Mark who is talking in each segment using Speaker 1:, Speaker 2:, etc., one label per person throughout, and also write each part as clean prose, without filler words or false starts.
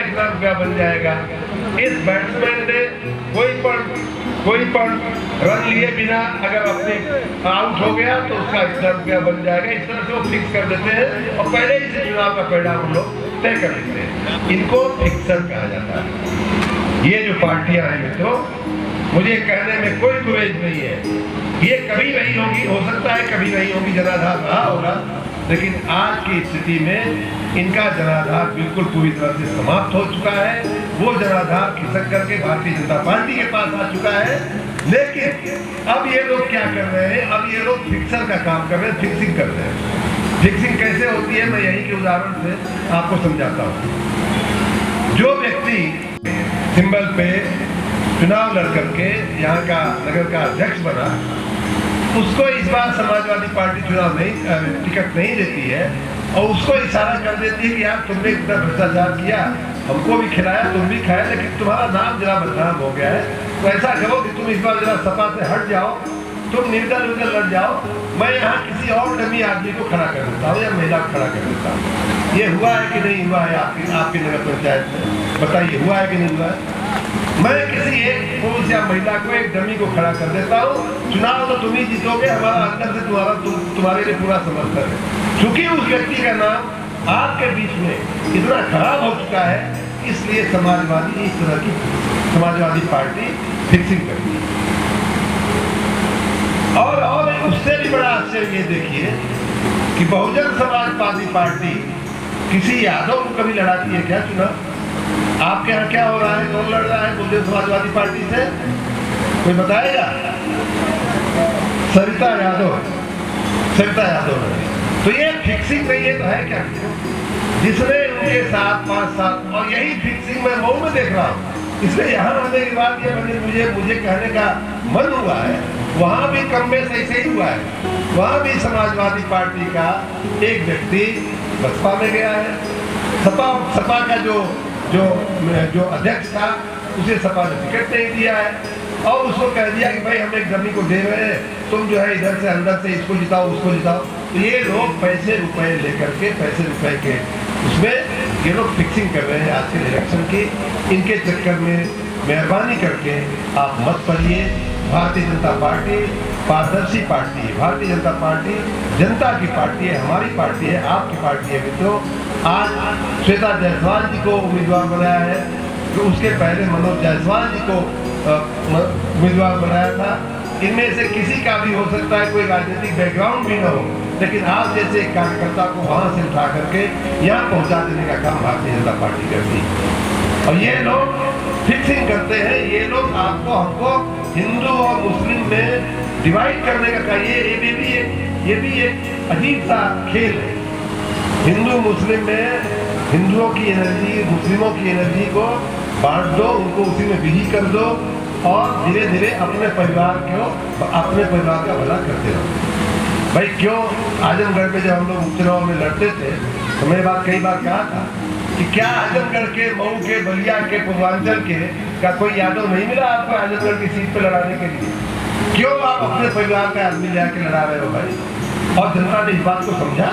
Speaker 1: इतना रुपया बन जाएगा। इस बैट्समैन ने कोई पण रन लिए बिना अगर अपने आउट हो गया तो उसका इतना रुपया बन जाएगा। इस तरह से वो फिक्स कर देते हैं और पहले ही से चुनाव का परिणाम लोग तय कर लेते हैं। इनको फिक्सर कहा जाता है। ये जो पार्टियां हैं मित्रों, मुझे कहने में कोई गुरेज नहीं है। ये कभी नहीं होगी, हो सकता है कभी नहीं होगी, जनाधार रहा होगा, लेकिन आज की स्थिति में इनका जनाधार बिल्कुल पूरी तरह से समाप्त हो चुका है। वो जनाधार खिसक करके भारतीय जनता पार्टी के पास आ चुका है। लेकिन अब ये लोग क्या कर रहे हैं, अब ये लोग फिक्सर का काम कर रहे हैं, फिक्सिंग कर रहे हैं। फिक्सिंग कैसे होती है, मैं यही के उदाहरण से आपको समझाता हूँ। जो व्यक्ति सिंबल पे चुनाव लड़ करके यहाँ का नगर का अध्यक्ष बना, उसको इस बार समाजवादी पार्टी चुनाव नहीं टिकट नहीं देती है और उसको इशारा कर देती है कि यार तुमने इतना भ्रष्टाचार किया, हमको भी खिलाया, तुम भी खाए, लेकिन तुम्हारा नाम जरा बदनाम हो गया है, तो ऐसा करो कि तुम इस बार जरा सपा से हट जाओ, तुम निर्दल लड़ जाओ, मैं यहाँ किसी और डमी आदमी को खड़ा कर देता हूँ या महिला को खड़ा कर देता हूँ। ये हुआ है कि नहीं हुआ है आपकी नगर पंचायत में? बताइए, हुआ है कि नहीं हुआ है? मैं किसी एक पुरुष या महिला को, एक डमी को खड़ा कर देता हूँ, चुनाव तो तुम ही जीतोगे, हमारा अंदर से तुम्हारे लिए पूरा समर्थन है। क्योंकि उस व्यक्ति का नाम आपके बीच में इतना खराब हो चुका है, इसलिए समाजवादी इस तरह की समाजवादी पार्टी फिक्सिंग करती है। और उससे भी बड़ा आश्चर्य ये देखिए कि बहुजन समाजवादी पार्टी किसी यादव को कभी लड़ाती है क्या चुनाव? आपके यहाँ क्या हो रहा है, कौन लड़ रहा है बहुजन समाजवादी पार्टी से? कोई बताएगा? सरिता यादव तो ये फिक्सिंग नहीं है तो है क्या? जिसने उनके साथ 5 साल, और यही फिक्सिंग मैं मऊ में देख रहा हूँ। इसलिए यहाँ आने के बाद ये मुझे कहने का मन हुआ है, वहाँ भी कम में ऐसे ही हुआ है। वहाँ भी समाजवादी पार्टी का एक व्यक्ति बसपा में गया है, सपा का जो अध्यक्ष था उसे सपा ने टिकट नहीं दिया है और उसको कह दिया कि भाई हम एक डमी को दे रहे हैं, तुम जो है इधर से अंदर से इसको जिताओ उसको जिताओ। तो ये लोग पैसे रुपए लेकर के उसमें ये लोग फिक्सिंग कर रहे हैं आज के इलेक्शन की। इनके चक्कर में मेहरबानी करके आप मत पढ़िए। भारतीय जनता पार्टी पारदर्शी पार्टी है। भारतीय जनता पार्टी जनता की पार्टी है, हमारी पार्टी है, आपकी पार्टी है मित्रों। आज श्वेता जायसवाल जी को उम्मीदवार बनाया है, तो उसके पहले मनोज जायसवाल जी को उम्मीदवार बनाया था। इनमें से किसी का भी हो सकता है कोई राजनीतिक बैकग्राउंड भी न हो, लेकिन आप जैसे एक कार्यकर्ता को वहां से उठा करके यहाँ पहुंचा देने का काम भारतीय जनता पार्टी करती है। और ये लोग फिक्सिंग करते हैं, ये लोग आपको हमको हिंदू और मुस्लिम में डिवाइड करने का ये भी एक अजीब सा खेल है। हिंदू मुस्लिम में हिंदुओं की एनर्जी, मुस्लिमों की एनर्जी को बांट दो, उनको उसी में बिजी कर दो और धीरे धीरे अपने परिवार का भला करते रहो। भाई क्यों आजमगढ़ में जब हम लोग उपचुनाव में लड़ते थे तो मैं कई बार कहा था कि क्या आजमगढ़ के, मऊ के, बलिया के, पूर्वांचल के का कोई यादव नहीं मिला आपको आजमगढ़ की सीट पे लड़ाने के लिए? क्यों आप अपने परिवार का आदमी ले आके लड़ा रहे हो भाई? और जनता ने इस बात को समझा,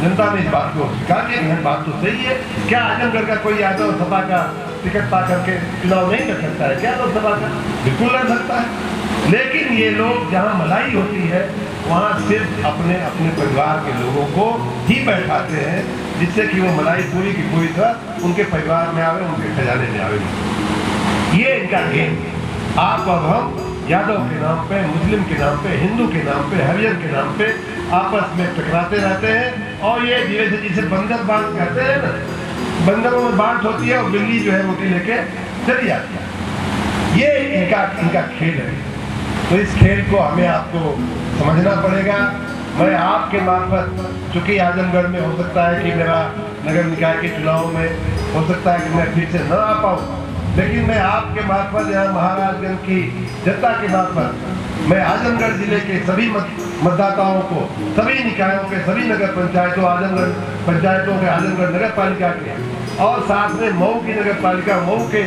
Speaker 1: जनता ने इस बात को कहा कि यह बात तो सही है। क्या आजमगढ़ का कोई यादव सपा का टिकट पा करके चुनाव नहीं लड़ सकता है क्या? लोकसभा का बिल्कुल लड़ सकता है। लेकिन ये लोग जहाँ मलाई होती है वहाँ सिर्फ अपने परिवार के लोगों को ही बैठाते हैं, जिससे कि वो मलाई पूरी की पूरी तरह उनके परिवार में आवे, उनके खजाने में आवे। ये इनका गेम। आप अब हम यादव के नाम पे, मुस्लिम के नाम पे, हिंदू के नाम पे, हरिजन के नाम पे आपस में टकराते रहते हैं और ये धीरे से, जिसे बंदर बांट कहते हैं ना, बंदरों में बांट होती है और बिल्ली जो है रोटी लेके चली जाती है। ये इनका खेल है। तो इस खेल को हमें आपको समझना पड़ेगा। मैं आपके मार्फत, चूंकि आजमगढ़ में हो सकता है कि मेरा नगर निकाय के चुनाव में हो सकता है कि मैं फिर से न आ पाऊँ, लेकिन मैं आपके मार्फत यहाँ महाराजगंज की जनता के मार्फत मैं आजमगढ़ जिले के सभी मतदाताओं को, सभी निकायों के, सभी नगर पंचायतों, आजमगढ़ पंचायतों के, आजमगढ़ नगर पालिका के और साथ में मऊ की नगर पालिका, मऊ के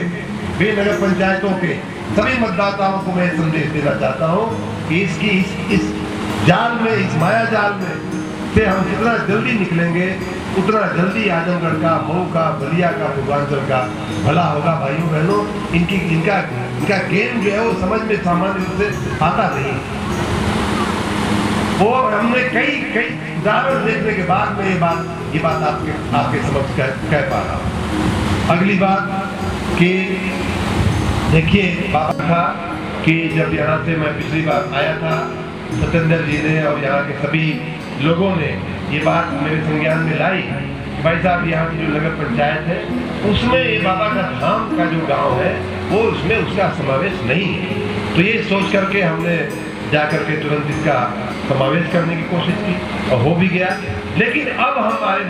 Speaker 1: भी नगर पंचायतों के सभी मतदाताओं को मैं संदेश देना चाहता हूँ कि इस जाल में, इस माया जाल में से हम जितना जल्दी निकलेंगे उतना जल्दी आजमगढ़ का, मऊ का, बलिया का, पूर्वांचल का भला होगा। भाइयों बहनों, इनका गेम जो है वो समझ में सामान्य रूप से आता नहीं। वो हमने कई उदाहरण देखने के बाद में ये बात आपके समक्ष कह पा रहा हूँ। अगली बात कि देखिए, बाबा था कि जब यहाँ से मैं पिछली बार आया था, सत्येंद्र जी ने और यहाँ के सभी लोगों ने ये बात मेरे संज्ञान में लाई कि भाई साहब, यहाँ की जो नगर पंचायत है उसमें ये बाबा का धाम का जो गांव है वो उसमें उसका समावेश नहीं है। तो ये सोच करके हमने जाकर के तुरंत इसका समावेश करने की कोशिश की और हो भी गया। लेकिन अब हमारे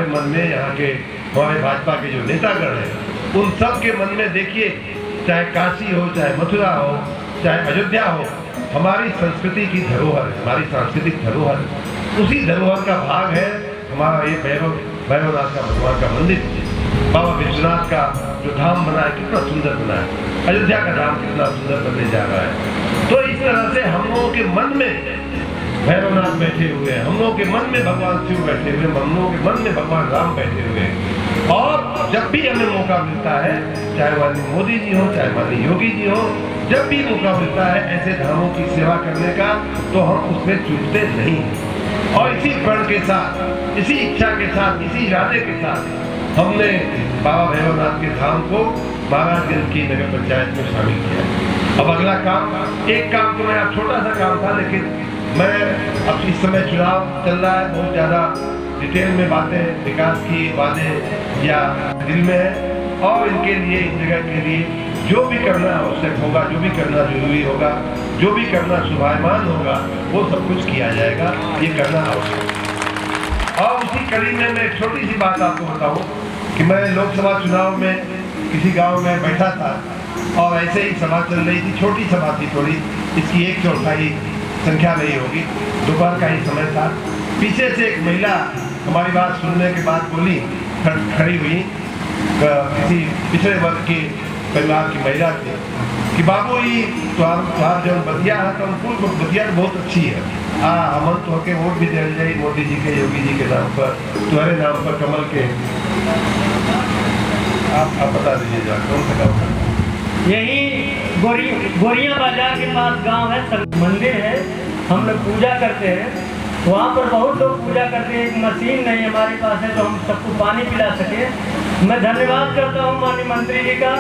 Speaker 1: मन में यहाँ के हमारे भाजपा के जो नेतागण हैं उन सब के मन में देखिए, चाहे काशी हो, चाहे मथुरा हो, चाहे अयोध्या हो, हमारी संस्कृति की धरोहर, हमारी सांस्कृतिक धरोहर, उसी धरोहर का भाग है हमारा ये भैरवनाथ का भगवान का मंदिर। बाबा विश्वनाथ का जो धाम बना है कितना सुंदर बना है, अयोध्या का धाम कितना सुंदर बनने जा रहा है। तो इस तरह से हम लोगों के मन में भैरवनाथ बैठे हुए हैं, हम लोगों के मन में भगवान शिव बैठे हुए हैं, हम लोगों के मन में भगवान राम बैठे हुए हैं। और जब भी हमें मौका मिलता है, चाहे माननीय मोदी जी हो, चाहे माननीय योगी जी हो, जब भी मौका मिलता है ऐसे धामों की सेवा करने का, तो हम उसमें चूकते नहीं। और इसी प्रण के साथ, इसी इच्छा के साथ, इसी इरादे के साथ हमने बाबा भैरवनाथ के धाम को महाराजगंज की नगर पंचायत में शामिल किया। अब अगला काम, एक काम तो मेरा छोटा सा काम था, लेकिन मैं अब इस समय चुनाव चल रहा है, बहुत ज़्यादा डिटेल में बातें विकास की बातें या दिल में है, और इनके लिए, इस जगह के लिए जो भी करना आवश्यक होगा, जो भी करना जरूरी होगा, जो भी करना शुभायमान होगा, वो सब कुछ किया जाएगा। ये करना आवश्यक है। और उसी कड़ी में मैं एक छोटी सी बात आपको बताऊं कि मैं लोकसभा चुनाव में किसी गांव में बैठा था और ऐसे ही सभा चल रही थी, छोटी सभा थी थोड़ी, इसकी 1/4 संख्या नहीं होगी, दोपहर का ही समय था। पीछे से एक महिला हमारी बात सुनने के बाद बोली, खड़ी हुई, किसी पिछड़े वर्ग के परिवार की महिला थी कि बाबू ये तुम्हार जो बतिया है तो उनको बतिया बहुत अच्छी है, हम तो के वोट भी दिल जाए मोदी जी के, योगी जी के नाम पर, तुम्हारे नाम पर, कमल के। आप बता दीजिएगा कौन सा गाँव है?
Speaker 2: यही गोरिया बाजार के पास गांव है, मंदिर है, हम लोग पूजा करते हैं वहाँ पर। बहुत लोग पूजा करते हैं, एक मशीन नहीं हमारे पास है तो हम सबको पानी पिला सके। मैं धन्यवाद करता हूँ माननीय मंत्री जी का,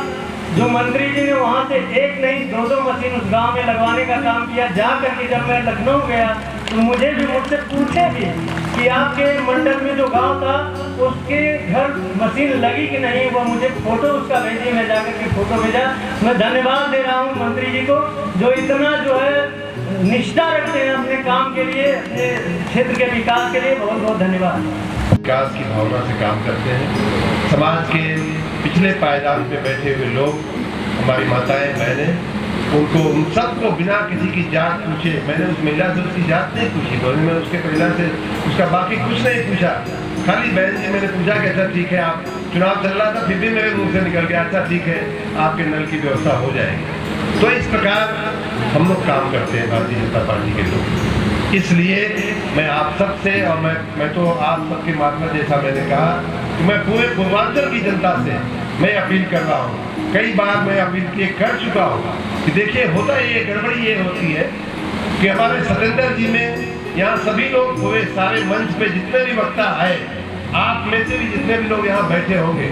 Speaker 2: जो मंत्री जी ने वहाँ से एक नहीं 2-2 मशीन उस गांव में लगवाने का काम किया। जा करके जब मैं लखनऊ गया तो मुझे भी मुझसे पूछे भी कि आपके मंडल में जो गांव था उसके घर मशीन लगी कि नहीं, वो मुझे फोटो उसका भेजिए, मैं जाकर के फोटो भेजा। मैं धन्यवाद दे रहा हूँ मंत्री जी को, जो इतना जो है निष्ठा रखते हैं अपने काम के लिए, अपने क्षेत्र के विकास के लिए। बहुत बहुत धन्यवाद।
Speaker 1: विकास की भावना से काम करते हैं। समाज के पिछले पायदान पे बैठे हुए लोग, हमारी माताएं, बहनें, उनको, उन सबको बिना किसी की जात पूछे, मैंने उस महिला से उसकी जात नहीं पूछी, मैंने उसके महिला से उसका बाकी कुछ नहीं पूछा, खाली बहन जी मैंने पूछा कि अच्छा ठीक है, आप चुनाव चल रहा था फिर भी मेरे मुंह से निकल गया, अच्छा ठीक है आपके नल की व्यवस्था हो जाएगी। तो इस प्रकार हम लोग काम करते हैं भारतीय जनता पार्टी के लोग। इसलिए मैं आप सबसे, और मैं तो आप सबके माध्यम, जैसा मैंने कहा कि मैं पूरे पूर्वांचल की जनता से मैं अपील कर रहा हूँ, कई बार मैं अपील कर चुका हूँ कि देखिए होता ये गड़बड़ी ये होती है कि हमारे सत्येंद्र जी में यहाँ सभी लोग हुए, सारे मंच पे जितने भी वक्ता आए, आप में से भी जितने भी लोग यहाँ बैठे होंगे,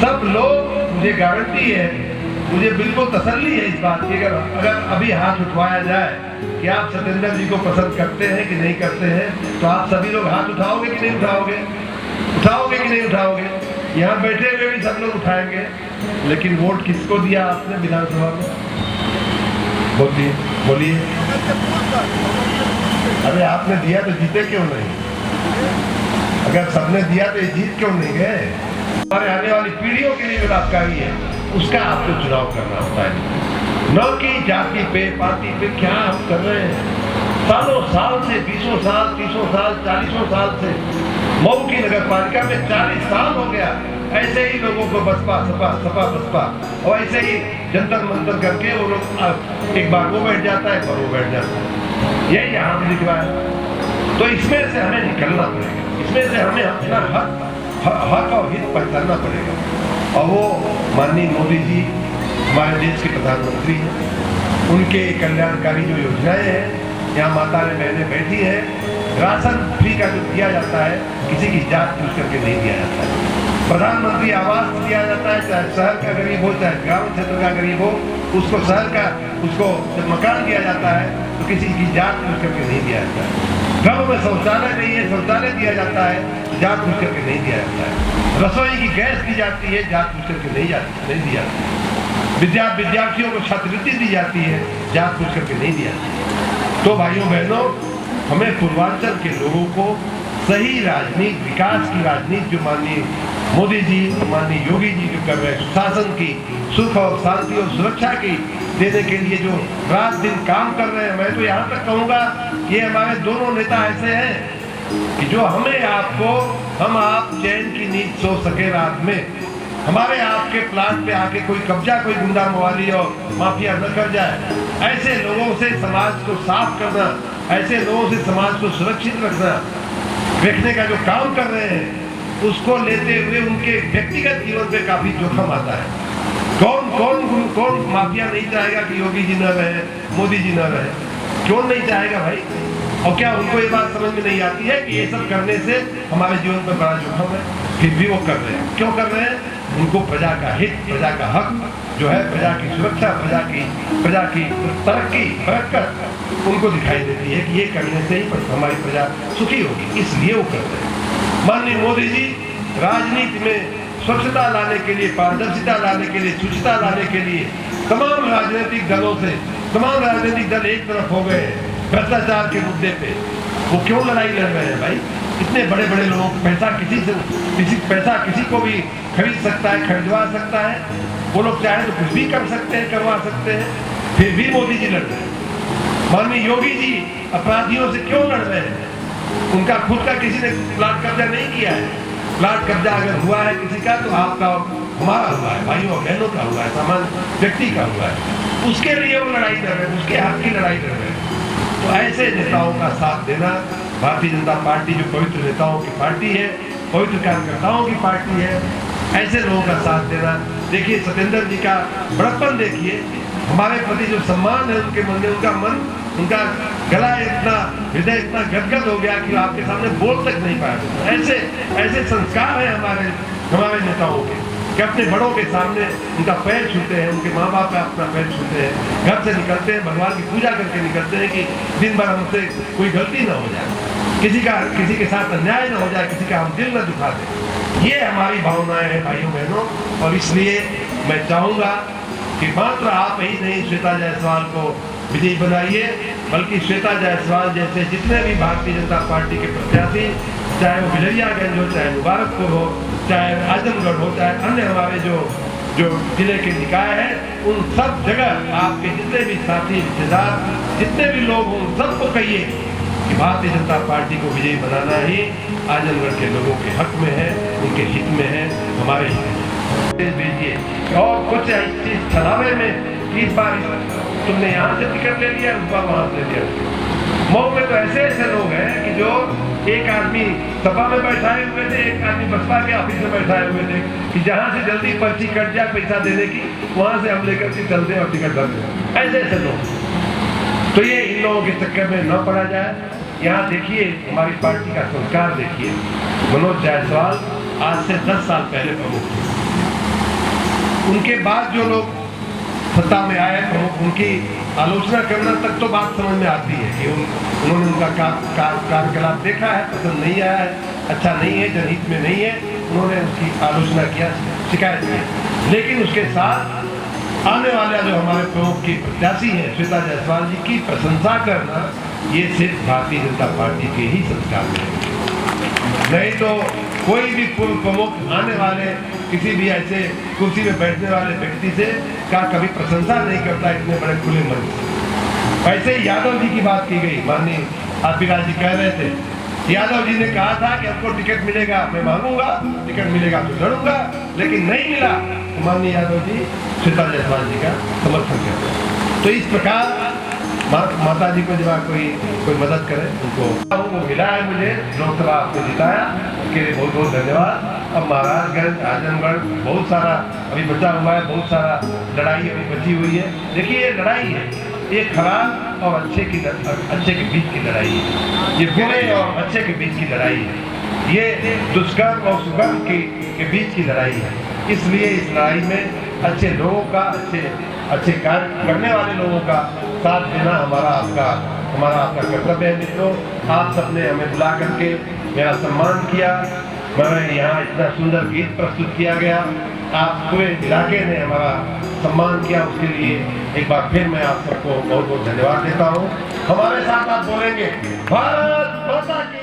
Speaker 1: सब लोग, मुझे गारंटी है, मुझे बिल्कुल तसल्ली है इस बात की, अगर अभी हाथ उठवाया जाए कि आप सत्येंद्र जी को पसंद करते हैं कि नहीं करते हैं, तो आप सभी लोग हाथ उठाओगे कि नहीं उठाओगे? उठाओगे कि नहीं उठाओगे? यहाँ बैठे हुए भी सब लोग उठाएंगे, लेकिन वोट किसको दिया आपने विधानसभा में? बोलिए। अरे आपने दिया तो जीते क्यों नहीं? अगर सबने दिया तो ये जीत क्यों नहीं गए? हमारे आने वाली पीढ़ियों के लिए जो लाभकारी है उसका आपको चुनाव करना होता है, न कि जाति पे, पार्टी पे। क्या आप कर रहे हैं? सालों साल से, 20 साल, 30 साल, 40 साल से मऊ की नगर पालिका में 40 साल हो गया, ऐसे ही लोगों को बसपा सपा बसपा, और ऐसे ही जंतर मंतर करके वो लोग, एक बार वो बैठ जाता है, एक बार वो बैठ जाता है, यही यहाँ पे दिख रहा है। तो इसमें से हमें निकलना पड़ेगा। इसमें से हमें अपना हक और हित पहचानना पड़ेगा। और वो माननीय मोदी जी हमारे देश के प्रधानमंत्री हैं, उनके कल्याणकारी जो योजनाएं हैं, यहाँ माता ने बहनें बैठी हैं, राशन फ्री का जो दिया जाता है किसी की जात पूछ करके नहीं दिया जाता है। प्रधानमंत्री आवास दिया जाता है, चाहे शहर का गरीब हो चाहे ग्रामीण क्षेत्र का गरीब हो, उसको शहर का उसको जब मकान दिया जाता है तो किसी की जात पूछ करके नहीं दिया जाता है। गाँव में शौचालय नहीं है, शौचालय दिया जाता है, जात पूछ करके नहीं दिया जाता है। रसोई की गैस दी जाती है, जात पूछ करके नहीं दी जाती है। विद्यार्थियों को छात्रवृत्ति दी जाती है, जात पूछ करके नहीं दी जाती। तो भाइयों बहनों, हमें पूर्वांचल के लोगों को सही राजनीति, विकास की राजनीति जो माननीय मोदी जी, माननीय योगी जी जो कर रहे हैं, शासन की सुख और शांति और सुरक्षा की देने के लिए जो रात दिन काम कर रहे हैं, मैं तो यहाँ तक कहूँगा कि हमारे दोनों नेता ऐसे हैं कि जो हमें आपको हम आप चैन की नींद सो सके रात में, हमारे आपके प्लांट पे आके कोई कब्जा, कोई गुंडा मवाली और माफिया न कर जाए। ऐसे लोगों से समाज को साफ करना, ऐसे लोगों से समाज को सुरक्षित रखने का जो काम कर रहे हैं, उसको लेते हुए उनके व्यक्तिगत जीवन पे काफी जोखिम आता है। कौन माफिया नहीं चाहेगा कि योगी जी न रहे, मोदी जी न रहे? क्यों नहीं चाहेगा भाई? और क्या उनको ये बात समझ में नहीं आती है कि ये सब करने से हमारे जीवन पर बड़ा जोखिम है? फिर भी वो कर रहे हैं। क्यों कर रहे हैं? उनको प्रजा का हित, प्रजा का हक जो है, प्रजा की सुरक्षा, प्रजा की तरक्की, बरकत उनको दिखाई देती है कि ये करने से ही हमारी प्रजा सुखी होगी, इसलिए वो करते हैं। माननीय मोदी जी राजनीति में स्वच्छता लाने के लिए, पारदर्शिता लाने के लिए, शुचिता लाने के लिए तमाम राजनीतिक दलों से, तमाम राजनीतिक दल एक तरफ हो गए भ्रष्टाचार के मुद्दे पे। वो क्यों लड़ाई लड़ रहे हैं भाई? इतने बड़े बड़े लोग, पैसा किसी को भी खरीद सकता है, खरीदवा सकता है। वो लोग चाहे तो कुछ भी कर सकते हैं, करवा सकते हैं, फिर भी मोदी जी लड़ रहे हैं। माननीय योगी जी अपराधियों से क्यों लड़ रहे हैं? उनका खुद का किसी ने प्लाट कब्जा नहीं किया है। प्लाट कब्जा अगर हुआ है किसी का तो आपका, हमारा हुआ है, भाइयों और बहनों का हुआ है, सामान्य व्यक्ति का हुआ है। उसके लिए वो लड़ाई लड़ रहे हैं, उसके हक की लड़ाई लड़ रहे हैं। तो ऐसे नेताओं का साथ देना, भारतीय जनता पार्टी जो पवित्र नेताओं की पार्टी है, पवित्र कार्यकर्ताओं की पार्टी है, ऐसे लोगों का साथ देना। देखिए सत्येंद्र जी का बड़प्पन देखिए, हमारे प्रति जो सम्मान है उनके मन में, उनका गला इतना, हृदय इतना गदगद हो गया कि आपके सामने बोल तक नहीं पाया। ऐसे संस्कार है हमारे नेताओं के कि अपने बड़ों के सामने उनका पैर छूते हैं, उनके माँ बाप का अपना पैर छूते हैं, घर से निकलते हैं, भगवान की पूजा करके निकलते हैं कि दिन भर हमसे कोई गलती ना हो जाए, किसी के साथ अन्याय ना हो जाए, किसी का हम दिल न दुखा दें। ये हमारी भावनाएं हैं भाइयों बहनों। और इसलिए मैं चाहूँगा कि मात्र आप ही नहीं श्वेता जायसवाल को विजयी बनाइए, बल्कि श्वेता जायसवाल जैसे जितने भी भारतीय जनता पार्टी के प्रत्याशी, चाहे वो बिलरियागंज हो, चाहे मुबारकपुर हो, चाहे आजमगढ़ हो, चाहे अन्य हमारे जो जिले के निकाय हैं, उन सब जगह आपके जितने भी साथी, रिश्तेदार, जितने भी लोग हों, सबको कहिए कि भारतीय जनता पार्टी को विजयी बनाना ही आजमगढ़ के लोगों के हक में है, उनके हित में है, हमारे हित में भेजिए। और कुछ चीज छलावे में इस बार तुमने यहाँ से टिकट ले लिया, उस बार वहाँ से ले लिया। मऊ में तो ऐसे लोग हैं कि जो एक आदमी सभा में बैठाए हुए थे, एक आदमी बसपा के ऑफिस में बैठाए हुए थे कि जहाँ से जल्दी पर्ची कट जाए पैसा देने की, वहाँ से हम लेकर के चलते और टिकट भर दें। ऐसे लोग, तो ये इन लोगों के चक्कर में न पड़ा जाए। यहाँ देखिए हमारी पार्टी का संस्कार देखिए। मनोज जायसवाल आज से 10 साल पहले प्रमुख थे, उनके बाद जो लोग सत्ता में आए प्रमुख, उनकी आलोचना करना तक तो बात समझ में आती है कि उन्होंने उनका कार्यकलाप देखा है, पसंद नहीं आया है, अच्छा नहीं है, जनहित में नहीं है, उन्होंने उसकी आलोचना किया, शिकायत की। लेकिन उसके साथ आने वाला जो हमारे प्रमुख की प्रत्याशी है श्वेता जायसवाल जी की प्रशंसा करना, ये सिर्फ भारतीय जनता पार्टी के ही संस्कार में है। नहीं तो कोई भी पूर्व प्रमुख आने वाले किसी भी ऐसे कुर्सी में बैठने वाले व्यक्ति से का कभी प्रशंसा नहीं करता इतने बड़े खुले मन से। ऐसे यादव जी की बात की गई, माननीय आरपीराज जी कह रहे थे, यादव जी ने कहा था कि हमको टिकट मिलेगा मैं मांगूंगा, टिकट मिलेगा तो लड़ूंगा, लेकिन नहीं मिला तो माननीय यादव जी श्वेता जायसवाल जी का समर्थन करते हैं। तो इस प्रकार माता जी को जब कोई मदद करे उनको, वो मिला है मुझे, लोकसभा आपको जिताया, उसके लिए बहुत बहुत धन्यवाद। अब महाराजगंज, आजमगढ़ बहुत सारा अभी बचा हुआ है, बहुत सारा लड़ाई अभी बची हुई है। देखिए ये लड़ाई है, ये खराब और अच्छे के बीच की लड़ाई है, ये बुरे और अच्छे के बीच की लड़ाई है, ये दुष्कर्म और सुकर्म के बीच की लड़ाई है। इसलिए इस लड़ाई में अच्छे लोगों का, अच्छे कार्य करने वाले लोगों का साथ देना हमारा आपका कर्तव्य है। मित्रों, आप सबने हमें बुला करके मेरा सम्मान किया, मैं यहाँ इतना सुंदर गीत प्रस्तुत किया गया, आप पूरे इलाके ने हमारा सम्मान किया, उसके लिए एक बार फिर मैं आप सबको बहुत बहुत धन्यवाद देता हूँ। हमारे साथ आप बोलेंगे भारत माता की